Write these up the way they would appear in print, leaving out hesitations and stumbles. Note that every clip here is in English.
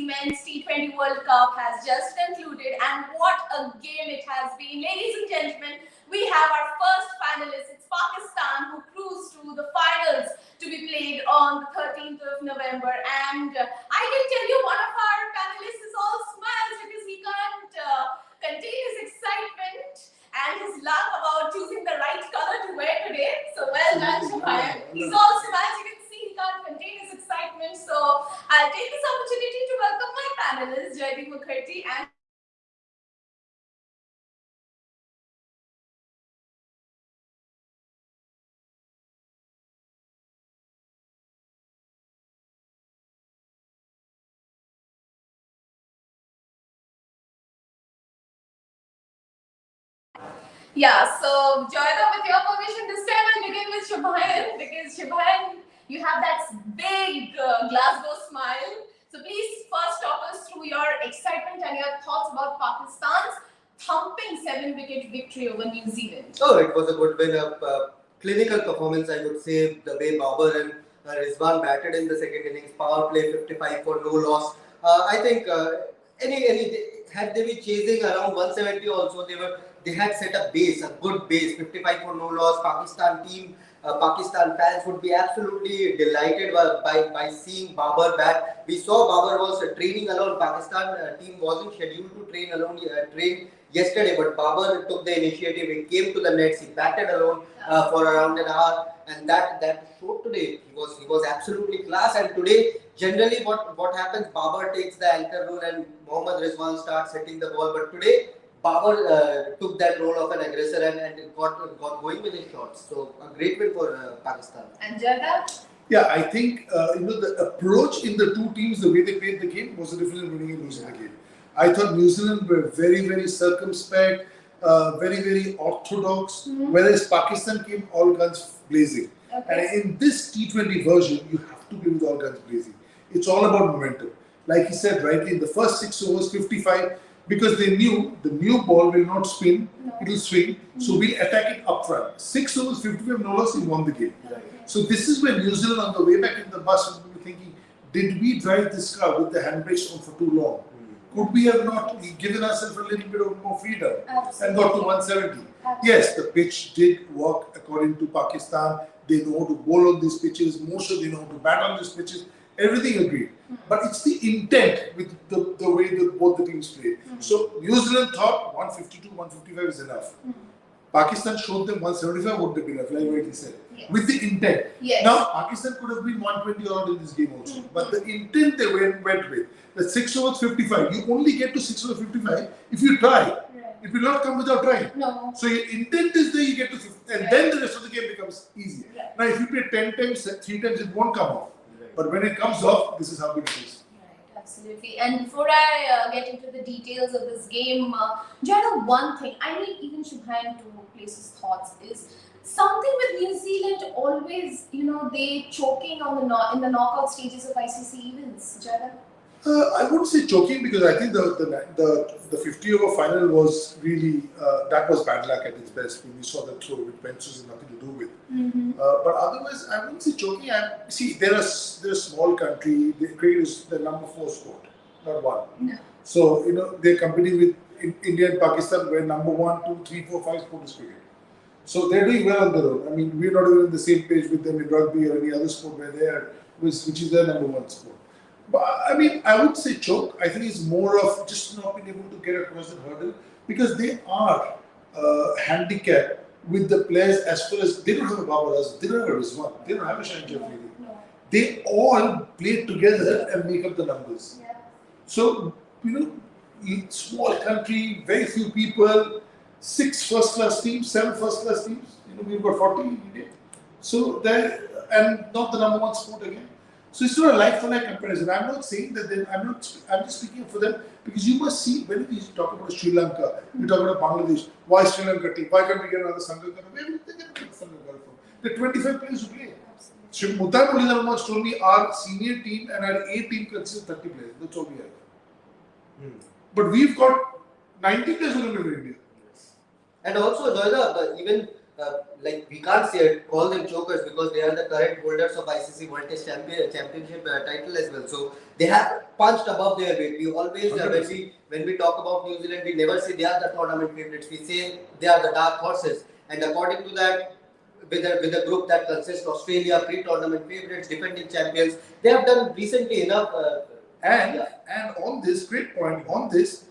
ICC Men's T20 World Cup has just concluded, and what a game it has been. Ladies and gentlemen, we have our first finalist. It's Pakistan, who cruised to the finals to be played on the 13th of November. And I can tell you, one of our panelists is all smiles because he can't contain his excitement and his love about choosing the right color to wear today. So well done, Shubham. He's all smiles. You can see he can't contain his excitement. So I'll take this opportunity to welcome my panelists, Jaydeep Mukherjee and yeah, so Joyda, with your permission, this time I'll begin with Shubhayan because Shubhayan, you have that big Glasgow smile. So please first talk us through your excitement and your thoughts about Pakistan's thumping 7-wicket victory over New Zealand. Oh, it was a good win, a clinical performance, I would say. The way Babar and Rizwan batted in the second innings, power play 55 for no loss. I think had they been chasing around 170 also, they had set a base, a good base, 55 for no loss. Pakistan team, Pakistan fans would be absolutely delighted by seeing Babar back. We saw Babar was training alone. Pakistan team wasn't scheduled to train alone, train yesterday, but Babar took the initiative. He came to the nets. He batted alone for around an hour, and that showed today. He was absolutely class. And today, generally, what happens? Babar takes the anchor role, and Mohammad Rizwan starts hitting the ball. But today, Babar took that role of an aggressor and got going with his shots. So a great win for Pakistan. And Jayda? Yeah, I think the approach in the two teams, the way they played the game, was the difference in winning and losing the game. I thought New Zealand were very, very circumspect, very, very orthodox, whereas Pakistan came all guns blazing. Okay. And in this T20 version, you have to play with all guns blazing. It's all about momentum. Like he said rightly, in the first 6 overs, 55, because they knew the new ball will not spin, it will swing, so we'll attack it up front. 6 overs, 55, no loss, he won the game. Right. So this is when New Zealand on the way back in the bus will be thinking, did we drive this car with the handbrakes on for too long? Could we have not given ourselves a little bit of more freedom and got to 170? Yes, the pitch did work according to Pakistan. They know how to bowl on these pitches, more so they know how to bat on these pitches. Everything agreed. But it's the intent with the way that both the teams played. So New Zealand thought 152, 155 is enough. Pakistan showed them 175 would have been enough, like what he said. Yes. With the intent. Yes. Now, Pakistan could have been 120 odd in this game also. But the intent they went with, the 6 overs 55, you only get to 6 overs 55 if you try. Right. It will not come without trying. No. So your intent is there, you get to 50, and then the rest of the game becomes easy. Right. Now, if you play 10 times, 3 times, it won't come off. Right. But when it comes off, this is how good it is. Absolutely. And before I get into the details of this game, Jayda, one thing, I need even Shubhayan to place his thoughts, is something with New Zealand always, they choking on in the knockout stages of ICC events. Jayda? I wouldn't say choking, because I think the 50 over final was really, that was bad luck at its best when we saw the throw, which benches has nothing to do with. But otherwise, I wouldn't say choking. See, they're a small country. Cricket is the number 4 sport, not 1. No. So, they're competing with India and Pakistan, where number 1, 2, 3, 4, 5 sport is cricket. So they're doing well on their own. I mean, we're not even on the same page with them in rugby or any other sport where they are, which is their number 1 sport. But I mean, I would say choke. I think it's more of just not being able to get across the hurdle, because they are handicapped with the players as far as they don't have a Babar Azam, they don't have a Rizwan, they don't have a Shaheen Jafri. No. They all play together and make up the numbers. Yeah. So, small country, very few people, 6 first-class teams, 7 first-class teams. We've got 40 in India. So and not the number 1 sport again. So it's not a like-for-like comparison. I'm not saying that I'm just speaking for them, because you must see, when we talk about Sri Lanka, we talk about Bangladesh, why Sri Lanka team, why can't we get another Sangakkara? Where will they get another Sangakkara from? There are 25 players who play. Absolutely. Muttan Mulinar once told me our senior team and our A team consists of 30 players. That's all we have. But we've got 90 players who are in India. And also, even like we can't call them chokers because they are the current holders of ICC World Test Championship title as well. So they have punched above their weight. We always when we talk about New Zealand, we never say they are the tournament favorites. We say they are the dark horses. And according to that, with a group that consists of Australia, pre-tournament favorites, defending champions, they have done recently enough. And on this, great point, on this,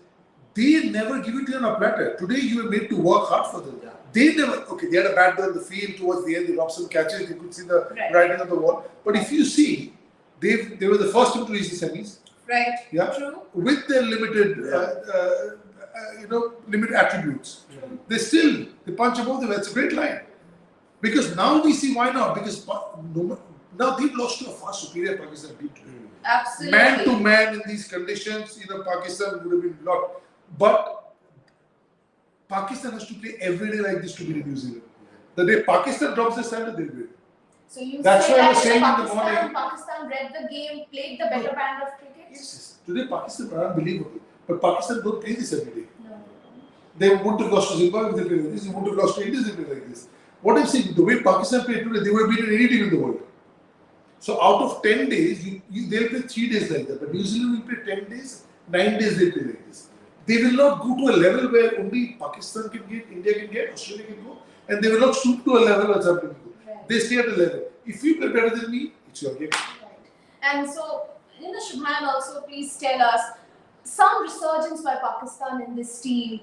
they never give it to you on a platter. Today you were made to work hard for them. Yeah. They never, okay, they had a bad ball in the field towards the end, the Robson catches, you could see the writing on the wall. But if you see, they were the first team to reach the semis. Right. Yeah. True. With their limited, limited attributes. They punch above them. That's a great line. Because now we see why not. Because now they've lost to a far superior Pakistan team today. Absolutely. Man to man in these conditions, Pakistan would have been blocked. But Pakistan has to play every day like this to beat New Zealand. The day Pakistan drops the standard, they'll win. So you That's say why I that was saying in the Pakistan read the game, played the better band of cricket? Yes. Today Pakistan are unbelievable. But Pakistan don't play this every day. No. They wouldn't have lost to Zimbabwe if they played like this. They wouldn't have lost to India if they played like this. What I'm saying, the way Pakistan played today, they would have beaten any team in the world. So out of 10 days, they'll play 3 days like that. But New Zealand will play 10 days, 9 days they'll play like this. They will not go to a level where only Pakistan can get, India can get, Australia can go, and they will not stoop to a level where something can go. Right. They stay at a level. If you play better than me, it's your game. Right. And so, Shubhan, also please tell us some resurgence by Pakistan in this team.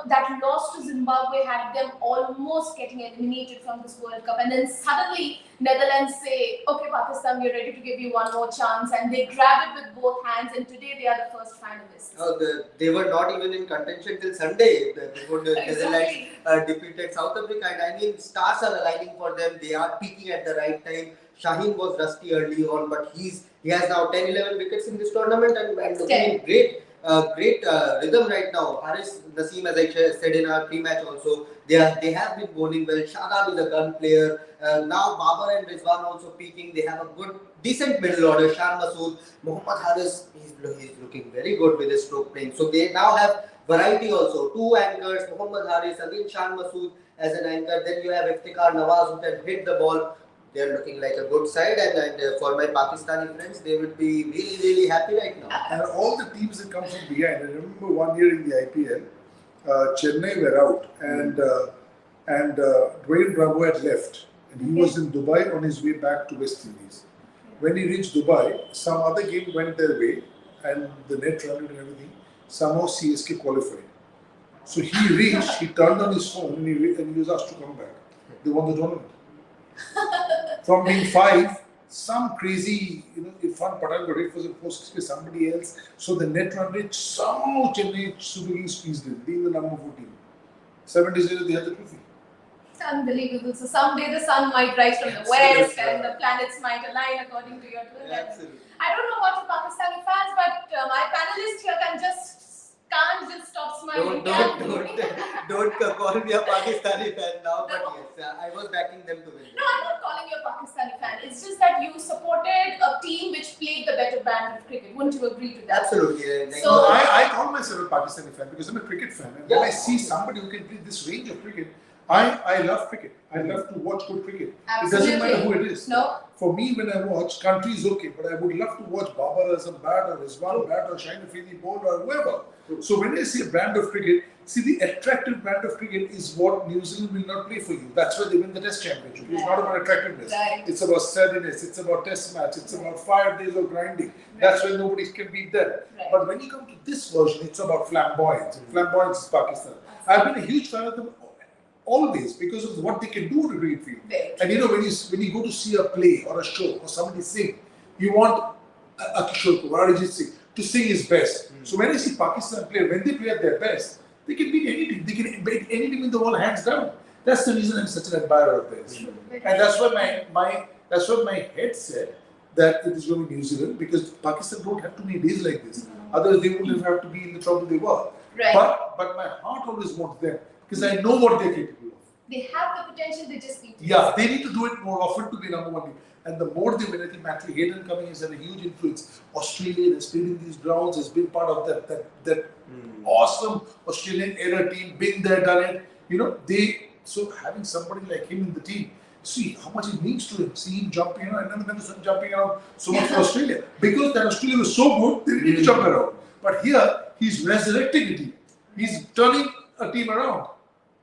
That loss to Zimbabwe had them almost getting eliminated from this World Cup, and then suddenly Netherlands say, "Okay, Pakistan, we're ready to give you one more chance," and they grab it with both hands. And today they are the first finalists. They were not even in contention till Sunday before the Netherlands defeated South Africa. And I mean, stars are aligning for them. They are peaking at the right time. Shaheen was rusty early on, but he has now 10-11 wickets in this tournament and looking in great rhythm right now. Haris Naseem, as I said in our pre-match also, they have been bowling well. Shadab is a gun player. Now Babar and Rizwan also peaking. They have a decent middle order. Shan Masood, Mohammad Haris, he's looking very good with his stroke playing. So they now have variety also. 2 anchors, Mohammad Haris, again Shan Masood as an anchor. Then you have Iftikhar Nawaz who can hit the ball. They are looking like a good side, and for my Pakistani friends, they would be really, really happy right now. And all the teams that come from behind, I remember one year in the IPL, Chennai were out, and Dwayne Bravo had left, and he was in Dubai on his way back to West Indies. When he reached Dubai, some other game went their way, and the net run and everything. Somehow CSK qualified. So he reached, he turned on his phone, and he was asked to come back. They won the tournament. From being 5, some crazy, Irfan Pathan got it, was supposed to be somebody else. So the net run rate, somehow Chennai Super Kings squeezed in, being the number 14. 7 days later, they had the trophy. It's unbelievable. So someday the sun might rise from the west and the planets might align according to your twin. Absolutely. I don't know about the Pakistani fans, but my panelists here can't just stop smiling. Don't call me a Pakistani fan now, but yes, I was backing them to win. No, I'm not calling you a Pakistani fan. It's just that you supported a team which played the better brand of cricket. Wouldn't you agree to that? Absolutely. So, I call myself a Pakistani fan because I'm a cricket fan. And when I see somebody who can play this range of cricket, I love cricket. I love to watch good cricket. Absolutely. It doesn't matter who it is. No. For me, when I watch, country is okay, but I would love to watch Babar Azam bat or Rizwan bat or Shaheen Afridi bowl or whoever. So when I see a brand of cricket, see the attractive brand of cricket is what New Zealand will not play for you. That's why they win the Test Championship. It's not about attractiveness. Right. It's about steadiness. It's about Test match. It's about 5 days of grinding. That's why nobody can beat them. Right. But when you come to this version, it's about flamboyance. Flamboyance is Pakistan. I've been a huge fan of them always because of what they can do to cricket field. And when you go to see a play or a show or somebody sing, you want a Kishore Kumar, Arijit Singh to sing his best. So when I see Pakistan play, when they play at their best, they can beat any team. They can beat any team in the world hands down. That's the reason I'm such an admirer of theirs. And that's what my head said that it is going to be New Zealand because Pakistan don't have too many days like this. Otherwise they wouldn't have to be in the trouble they were. Right. But my heart always wants them because I know what they're capable of. They have the potential, they just need to. Yeah, they need to do it more often to be number 1 team. And the more they win, I think Matthew Hayden coming has had a huge influence. Australia has played in these grounds, has been part of that awesome Australian era team, been there, done it. So having somebody like him in the team, see how much it means to him. See him jumping around. I never saw him jumping around so much for Australia because that Australia was so good they didn't need to jump around. But here he's resurrecting a team. He's turning a team around.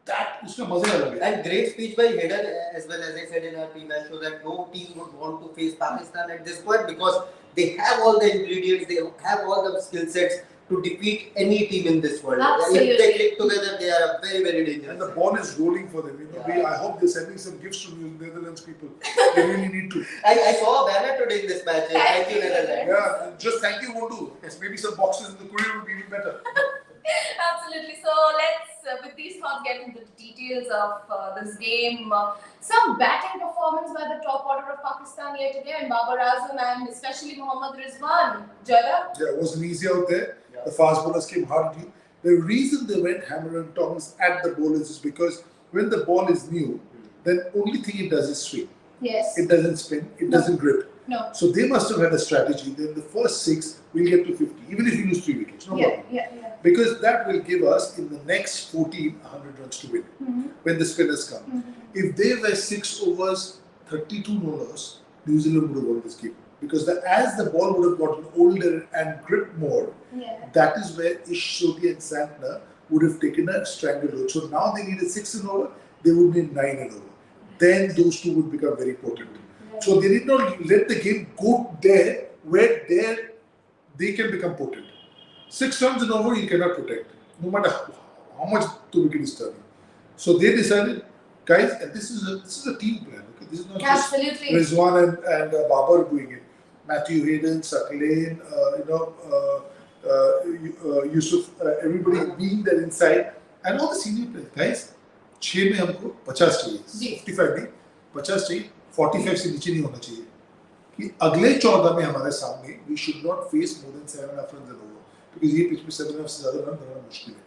That is the maza alag hai. And great speech by Hayden as well. As I said in our pre-match show, that no team would want to face Pakistan at this point because they have all the ingredients, they have all the skill sets to defeat any team in this world. Absolutely. If they click together, they are a very, very dangerous. And the ball is rolling for them. I hope they're sending some gifts to the Netherlands people. They really need to. I saw a banner today in this match. Thank you, Netherlands. Yeah, just thank you won't do. Maybe some boxes in the courier would be even better. Absolutely. So let's, with these thoughts, get into the details of this game. Some batting performance by the top order of Pakistan yet again. Babar Azam and especially Mohammad Rizwan. Jala? Yeah, it wasn't easy out there. The fast bowlers came hard to you. The reason they went Hammer and Thomas at the bowlers is because when the ball is new, then only thing it does is swing. Yes. It doesn't spin, it doesn't grip. No. So they must have had a strategy. Then the first 6 will get to 50, even if you lose 3 wickets. No problem. Yeah. Because that will give us in the next 14 100 runs to win when the spinners come. If they were 6 overs, 32 no loss, New Zealand would have won this game. Because as the ball would have gotten older and gripped more, that is where Ish, Sodhi and Santner would have taken a stranglehold. So now they needed 6 and over, they would need 9 and over. Then those two would become very potent. So they did not let the game go there where they can become potent. 6 runs and over you cannot protect, no matter how much the wicket is turning. So they decided, guys, and this is a team plan. Okay? This is not Absolutely. just Rizwan and Babar doing it. Matthew Hayden, Sakleen, Yusuf, everybody being there inside, and all the senior players. Guys, 6 में हमको 50 चाहिए, 55 नहीं, 50 चाहिए, 45 से नीचे नहीं होना चाहिए. कि अगले 14 में हमारे सामने we should not face more than 7.5 runs and over, because ये pitch में 7.5 से ज़्यादा run बनाना मुश्किल है.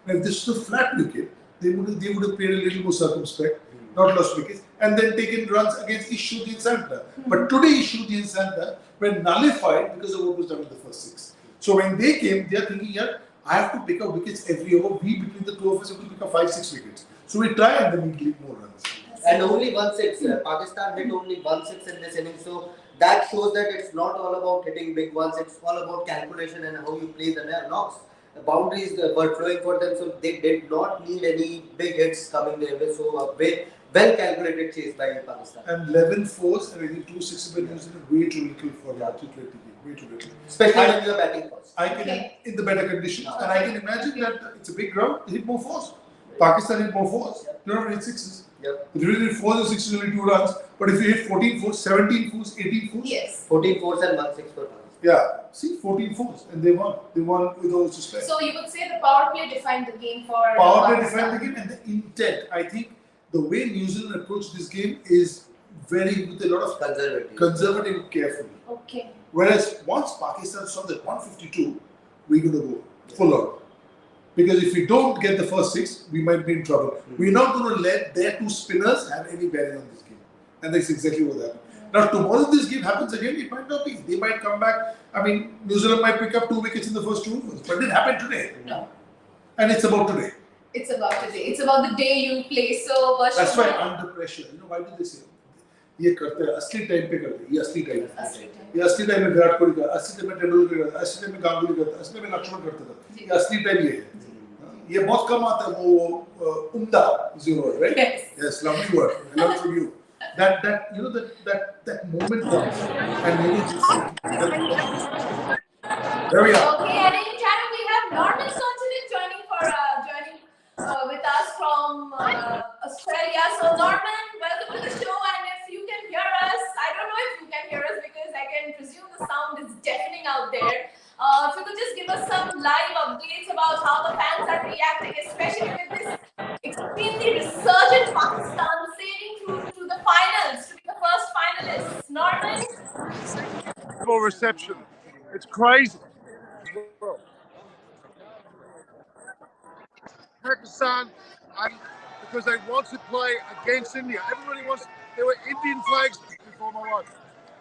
And if this was a flat wicket, they would have played a little more circumspect, not lost wickets, and then taken runs against Ishuti and Santa. But today Ishuti and Santa were nullified because of what was done in the first 6. So when they came, they are thinking, yeah, I have to pick up wickets every over. We between the two of us have to pick up 5-6 wickets. So we try and then we get more runs. And only 1 6. Pakistan hit only 1 6 in this inning. So that shows that it's not all about hitting big ones. It's all about calculation and how you play the knocks. The boundaries were flowing for them, so they did not need any big hits coming their way. So a well calculated chase by Pakistan. And 11 fours and I think 2 6 by New Zealand, way too little for the T20 game. Way too little. Especially when you are batting first. I can in the better conditions, and I can imagine that it's a big ground. Hit more fours. Pakistan hit more fours. You don't hit 6s. Yep. If you hit 4s and 6s, only 2 runs. But if you hit 14 fours, 17 fours, 18 fours. Yes. 14 fours and 1 6 for Pakistan. Yeah. See, 14 fours, and they won. They won with all to spare. So you would say the power play defined the game for Power play Pakistan. defined the game, and the intent. I think the way New Zealand approached this game is with a lot of conservative and careful. Okay. Whereas once Pakistan saw that 152, we're going to go full on. Because if we don't get the first 6, we might be in trouble. We're not going to let their 2 spinners have any bearing on this game. And that's exactly what happened. Now, tomorrow this game happens again, it might not be. They might come back. I mean, New Zealand might pick up 2 wickets in the first 2 overs. But it happened today. No. And it's about today. It's about today. It's about the day you play. So, That's why under pressure. You know, why do they say? ये करते हैं असली time पे करते हैं ये असली time ये असली टाइम में विराट कोहली करता असली टाइम में तेंदुलकर करता असली टाइम में गांगुली करता असली में लक्ष्मण करता था ये असली टाइम ये है ये बहुत कम आता है वो उम्दा zero right yes lovely word I love from you that you know that moment comes and you just there we are. Okay, and in channel we have Norman Sonsonin joining with us from Australia. So Norman, welcome to the show, and if you can hear us, I don't know if you can hear us because I can presume the sound is deafening out there. If you could just give us some live updates about how the fans are reacting, especially with this extremely resurgent Pakistan sailing through to the finals, to be the first finalists. Norman? Full reception. It's crazy. Pakistan, because they want to play against India. Everybody wants. There were Indian flags before my life.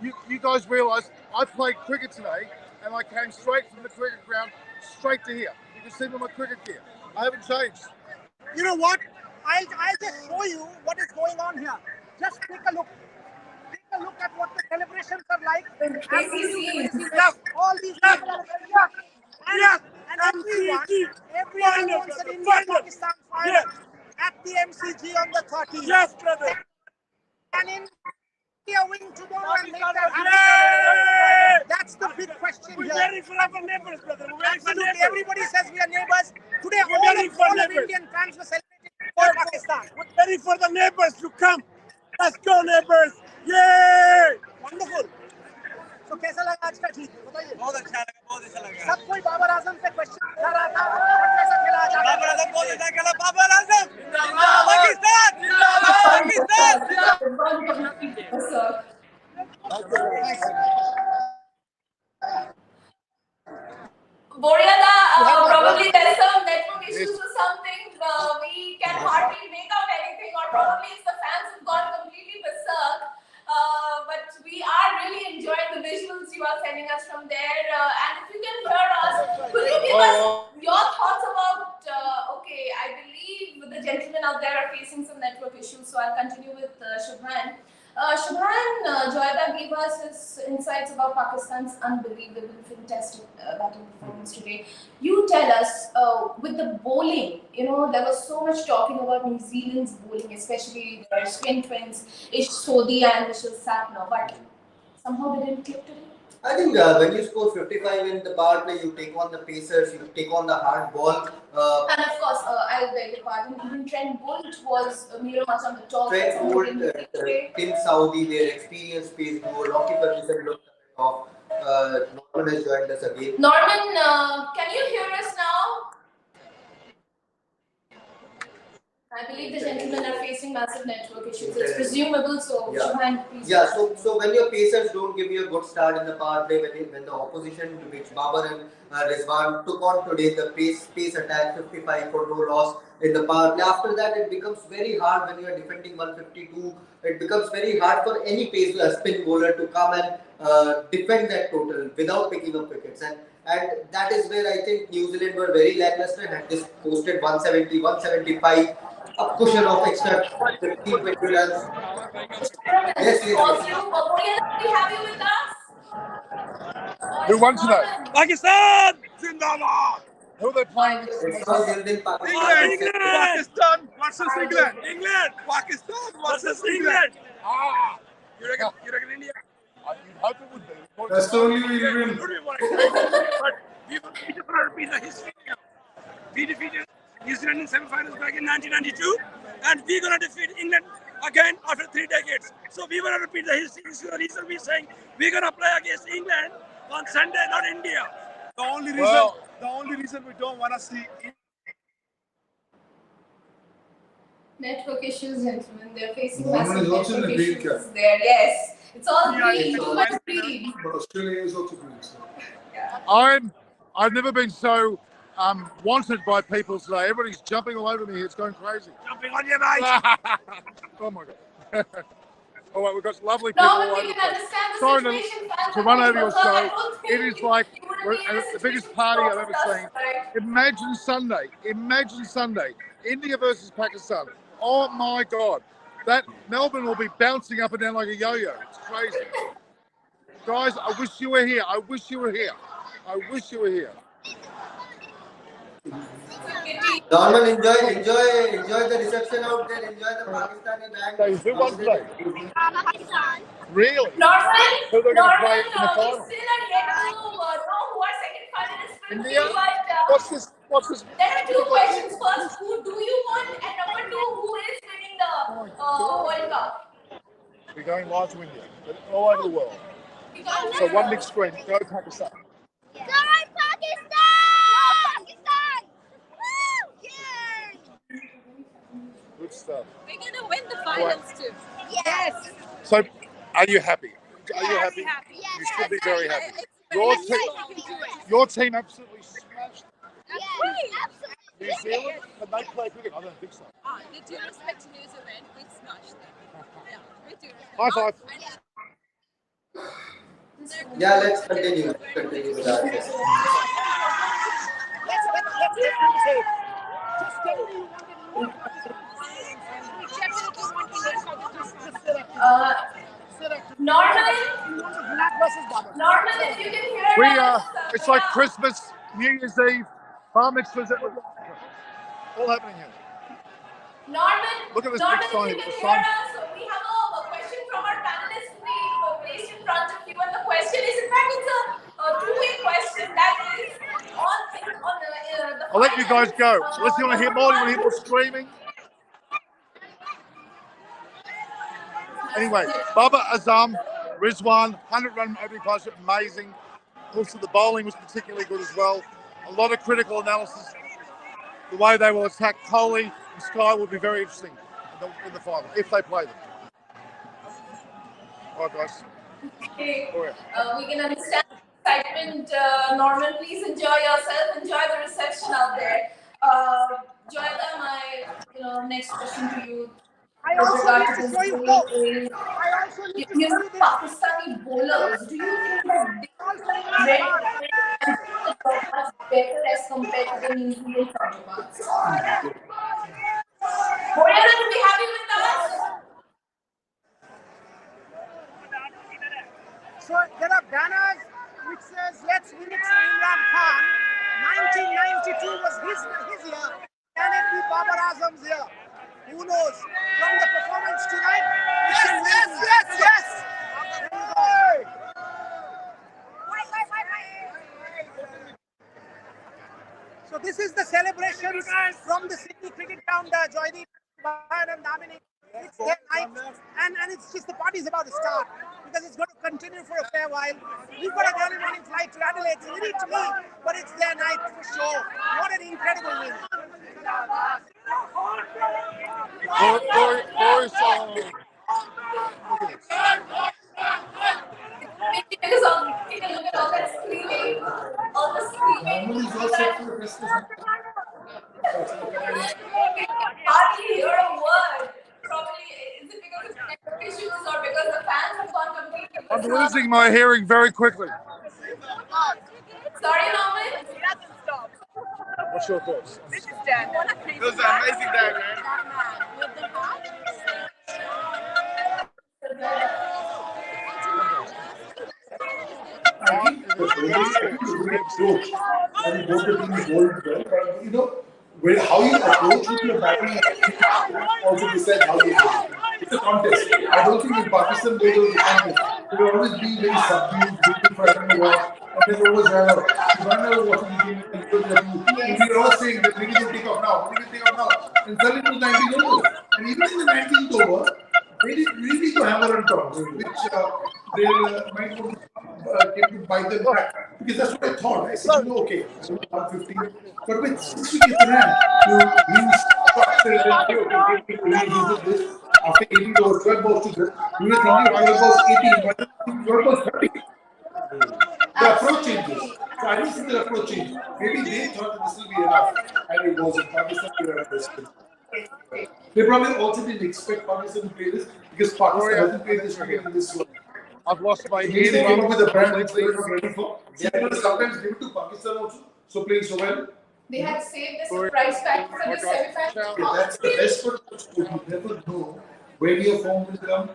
You guys realise I played cricket today, and I came straight from the cricket ground straight to here. You can see me on my cricket gear. I haven't changed. You know what? I'll just show you what is going on here. Just take a look. Take a look at what the celebrations are like. Absolutely. All these people are here. And everyone wants an India-Pakistan final at the MCG on the 30th. Yes, brother. And India win tomorrow and make that happen. That's the big question We're here. ready for our neighbors, brother. We're ready for Absolutely. neighbors. Everybody says we are neighbors. Today, We're all ready of for neighbors. Indian fans were celebrating for Pakistan. We're ready for the neighbors to come. Let's go, neighbors. Yay! Wonderful. तो कैसा लगा आज का ठीक बताइए बहुत अच्छा लगा, बहुत अच्छा लगा। सब कोई बाबर आजम से क्वेश्चन कर रहा था कैसा खेला आज बाबर आजम बहुत अच्छा खेला। Babar Azam Pakistan Boryada, probably there's some network issues or something. We can hardly make out anything, or probably it's the fans have gone completely berserk. But we are really enjoying the visuals you are sending us from there. And if you can hear us, could you give us your thoughts about? Okay, I believe the gentlemen out there are facing some network issues, so I'll continue with Shubhan. Shubhan, Joyada gave us his insights about Pakistan's unbelievable, fantastic batting performance today. You tell us, with the bowling, there was so much talking about New Zealand's bowling, especially their twin twins, Ish Sodhi and Vishal Satner, but somehow they didn't click today. I think when you score 55 in the power play, you take on the pacers, you take on the hard ball. And of course, I'll beg your pardon, even Trent Bolt was mirror match on the top. Trent Bolt, Tim Saudi, their experienced pace duo, Rocky Ferguson looked a bit off. Norman has joined us again. Norman, can you hear us now? I believe the gentlemen are facing massive network issues. It's presumable, so yeah. Shubhan, please. Yeah, so when your pacers don't give you a good start in the power play, when the opposition, which Babar and Rizwan took on today, the pace attack 55 for no loss in the power play. After that, it becomes very hard when you are defending 152. It becomes very hard for any spin bowler to come and defend that total without picking up wickets. And that is where I think New Zealand were very lackluster. Had this posted 170, 175. A cushion of extra 15, 20 runs. Yes. We have you with us. Who won today? Pakistan Zindabad. Who are they playing? It's all Indian Pakistan. England. Pakistan versus England. England. Pakistan Versus England. You reckon India? You'd hope it would be. That's the only way you win. But we want to repeat the history. We defeated New Zealand in semi-finals back in 1992, and we're going to defeat England again after 3 decades. So we want to repeat the history. This is the reason we're saying we're going to play against England on Sunday, not India. The only reason we don't want to see Network issues, gentlemen. They're facing Norman massive is also in network the green issues cap. there. Yes, it's all green. it's Too all much green. But Australia is also good. So. I've never been so wanted by people today. Everybody's jumping all over me here. It's going crazy. Jumping on your mate. Oh my God. All right, we've got lovely people all Norman, over we the can place. understand the Sorry situation. to run over your show. It It is like the biggest party I've ever seen. Imagine Sunday, India versus Pakistan. Oh my God, that Melbourne will be bouncing up and down like a yo-yo. It's crazy. Guys, I wish you were here. I wish you were here. Norman, enjoy the reception out there. Enjoy the Pakistani band. Who won today? Pakistan. Really? Norman, Who are they going to play in the we final? still are yet to know who our second finalists will India? be, but What's this? there are two questions. First, who do you want? And number two, who is winning the World Cup? We're going live to India, all over the world. So one big screen. Go Pakistan. Go Pakistan! Pakistan! Woo! Yay! Good stuff. We're going to win the finals too. Yes! So, are you happy? Are you Very happy? happy. Yes! You should be very happy. It's Your very team, exciting to do it. your team absolutely smashed Yes! Absolutely! New Zealand. Can they play cricket? I don't think so. They do respect New Zealand. We smashed them. Yeah, we do. High five. Yeah, let's continue with that. Let's just tell me Uh, Norman, Virat versus Babar. Norman, if you can hear We us, it's like yeah. Christmas, New Year's Eve, bar mitzvahs, all happening here. Norman, Look at this Norman, big if sign. you The can hear sign. us, we have a question from our panelists we placed in front of you, and the question is, in fact, it's a two-way question. That is, on the I'll let you guys finals, go. Unless you want to hear more, you want to hear more screaming. Anyway, Baba Azam, Rizwan, 100-run opening partnership, amazing. Also, the bowling was particularly good as well. A lot of critical analysis. The way they will attack Kohli and Sky will be very interesting in the final, if they play them. All right, guys. Okay. Oh, yeah. We can understand the excitement. Norman, please enjoy yourself. Enjoy the reception out there. Joyita, my next question to you I with also regard need to to this show you game folks. is, I also need to you show know, you this. Pakistani bowlers. Do you think that they read and do the job much better as compared to the New Zealand counterparts? Boyana, to be happy with us? So there are banners which says "Let's win it for Imran Khan." 1992 was his year. Can it be Babar Azam's year? Who knows? From the performance tonight, yes. There you go. So this is the celebrations from the Sydney Cricket Ground, Joydeep, Bayan and Damini. It's their night, and it's just the party's about to start because it's going to continue for a fair while. We've got an early morning flight to Adelaide, so you need to me, but it's their night for sure. What an incredible win! Because take a look at all that screaming, all the screaming. Norman is all set for the Christmas. Hardly hear a word. Probably is it because of network issues or because the fans have gone completely I'm bizarre? losing my hearing very quickly. Sorry, Norman. He doesn't stop. What's your thoughts? This is Dan. It was an amazing day, man. With the hat. I think the great approach and both the teams bowled well. But you know, how you approach with your batting also decides how you win. It's a contest. I don't think in Pakistan there was a contest. They will always be very subdued, waiting for everyone to watch, and then overs ran out. If I never watching the game, and we were all saying that when will take off now, when will take off now, and suddenly it was 19 overs. And even in the 19th over, they did really to hammer on top, which they might want to came to bite them back. Because that's what I thought. I said, no, okay, 115. But with 6 wickets in hand, to restructure it and say, okay, we this. After 18 overs, 12 balls to this, we were thinking 12 balls 18, but 12 balls 30. The approach changes. So I didn't see the approach change. Maybe they thought that this will be enough. And it wasn't. Pakistan would have understood. They probably also didn't expect Pakistan to play this because Pakistan hasn't played this cricket in this way. I've lost my Maybe they came up with a brand which they hearing. were not ready for. See, they will sometimes give it to Pakistan also. So playing so well. They had saved the surprise factor for the semi-final. Okay, that's the best part of sport. You never know when your form will come.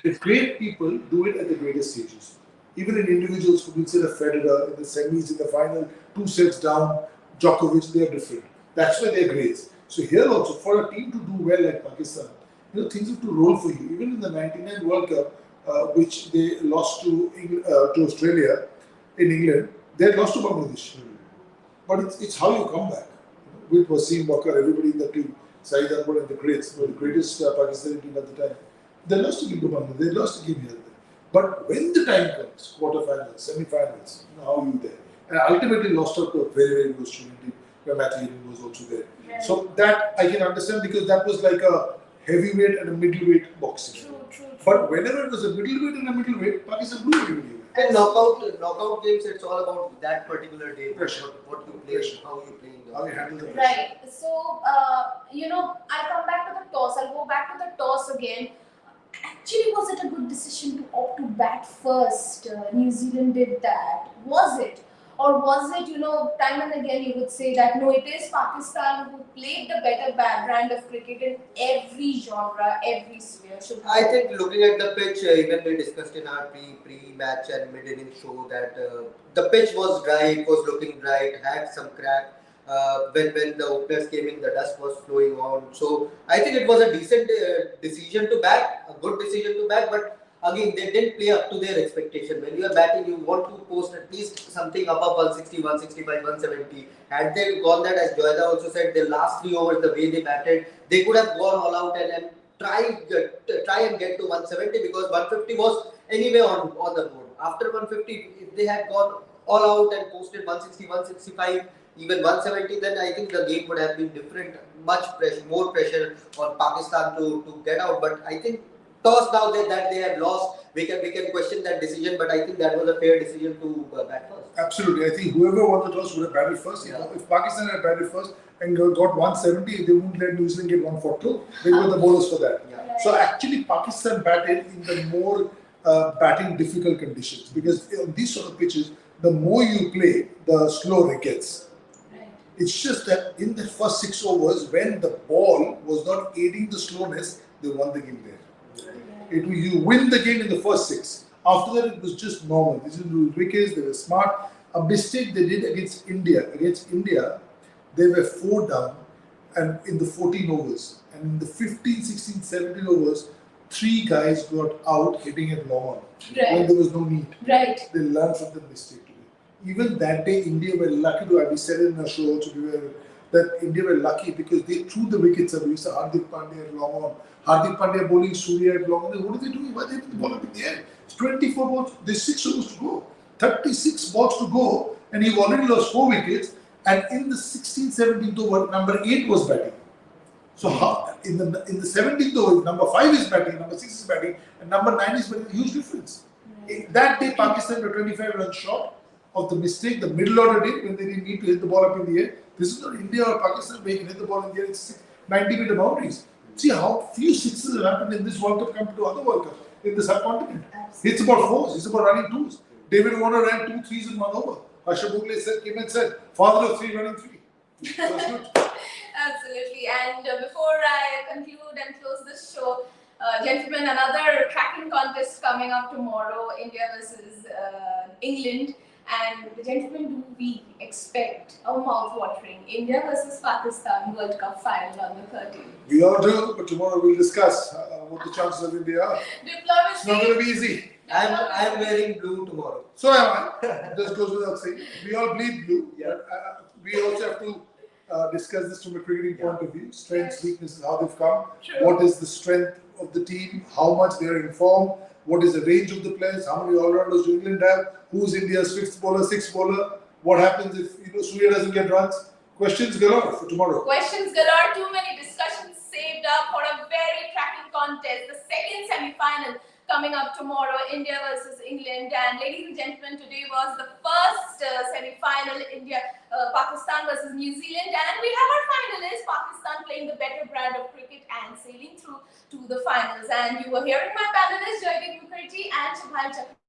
The great people do it at the greatest stages. Even in individuals who consider Federer in the semis, in the final, 2 sets down, Djokovic, they are different. That's why they're great. So here also, for a team to do well like Pakistan, things have to roll for you. Even in the '99 World Cup, which they lost to Australia in England, they had lost to Bangladesh. But it's how you come back. With Wasim Bakar, everybody in the team, Saeed Anwar and the greats, the greatest Pakistani team at the time, they lost to Bangladesh, they lost to here. But when the time comes, quarterfinals, semi-finals, how are you there? And ultimately lost out to a very, very good Australian team where Matthew Eden was also there. Yeah. So that I can understand because that was like a heavyweight and a middleweight boxing. True. But whenever it was a middleweight and a middleweight, Pakistan blew everybody. And knockout games, it's all about that particular day. Pressure. What you play, how you playing. How you handle the pressure. Right. So, I'll come back to the toss. I'll go back to the toss again. Actually, was it a good decision to opt to bat first? New Zealand did that. Was it? Or was it, time and again you would say that no, it is Pakistan who played the better brand of cricket in every genre, every sphere? I think looking at the pitch, even we discussed in our pre-match and mid-inning show that the pitch was dry, it was looking dry, it had some crack. When the openers came in, the dust was flowing on. So I think it was a decent decision to bat, a good decision to bat, but again, they didn't play up to their expectation. When you are batting, you want to post at least something above 160, 165, 170. Had they gone that, as Joyda also said, the last 3 overs, the way they batted, they could have gone all out and try and get to 170 because 150 was anyway on the board. After 150, if they had gone all out and posted 160, 165, even 170, then I think the game would have been different. Much pressure, more pressure on Pakistan to get out. But I think toss now that they have lost, we can question that decision. But I think that was a fair decision to bat first. Absolutely, I think whoever won the toss would have batted first. Yeah. If Pakistan had batted first and got 170, they wouldn't let New Zealand get 140. They were the bowlers for that. Yeah. So actually, Pakistan batted in the more batting difficult conditions because on these sort of pitches, the more you play, the slower it gets. It's just that in the first 6 overs, when the ball was not aiding the slowness, they won the game there. You win the game in the first 6. After that, it was just normal. These were wickets, they were smart. A mistake they did against India. They were 4 down and in the 14 overs. And in the 15, 16, 17 overs, 3 guys got out hitting it long on when there was no need. Right. They learned from the mistake. Even that day, India were lucky to. We said it in our show also. That India were lucky because they threw the wickets away. So Hardik Pandya at long on, Hardik Pandya bowling Surya at long on. What are they doing? Why are they putting the ball up in the air? It's 24 balls. There's 6 overs to go. 36 balls to go, and you've already lost 4 wickets. And in the 16th, 17th over, number 8 was batting. So in the 17th over, number 5 is batting, number 6 is batting, and number 9 is batting. Huge difference. That day, Pakistan were 25 runs short of the mistake the middle order did when they didn't need to hit the ball up in the air. This is not India or Pakistan where you can hit the ball in the air. It's 90-meter boundaries. See how few sixes have happened in this World Cup compared to other World Cups in the subcontinent. It's about 4s. It's about running 2s. David Warner ran 2 3s in 1 over. Harsha Bhogle came and said, father of 3 running 3. So it's good. Absolutely. And before I conclude and close this show, gentlemen, another cracking contest coming up tomorrow, India versus England. And gentlemen, do we expect a mouth-watering India versus Pakistan World Cup final on the 13th? We all do, but tomorrow we'll discuss what the chances of India are. Diplomacy. It's not going to be easy. I'm wearing blue tomorrow. So am I. This goes without saying. We all bleed blue. Yeah. But, we also have to discuss this from a cricketing point of view. Strengths, weaknesses, how they've come. True. What is the strength of the team? How much they are in form? What is the range of the players? How many all-rounders do England have? Who's India's 5th bowler, 6th bowler? What happens if Surya doesn't get runs? Questions galore for tomorrow. Questions galore. Too many discussions saved up for a very cracking contest. The second semi-final coming up tomorrow, India versus England. And ladies and gentlemen, today was the first semi-final, Pakistan versus New Zealand. And we have our finalists, Pakistan playing the better brand of cricket and sailing through to the finals. And you were hearing my panelists, Joydeep Mukherjee and Shubhal Chakra.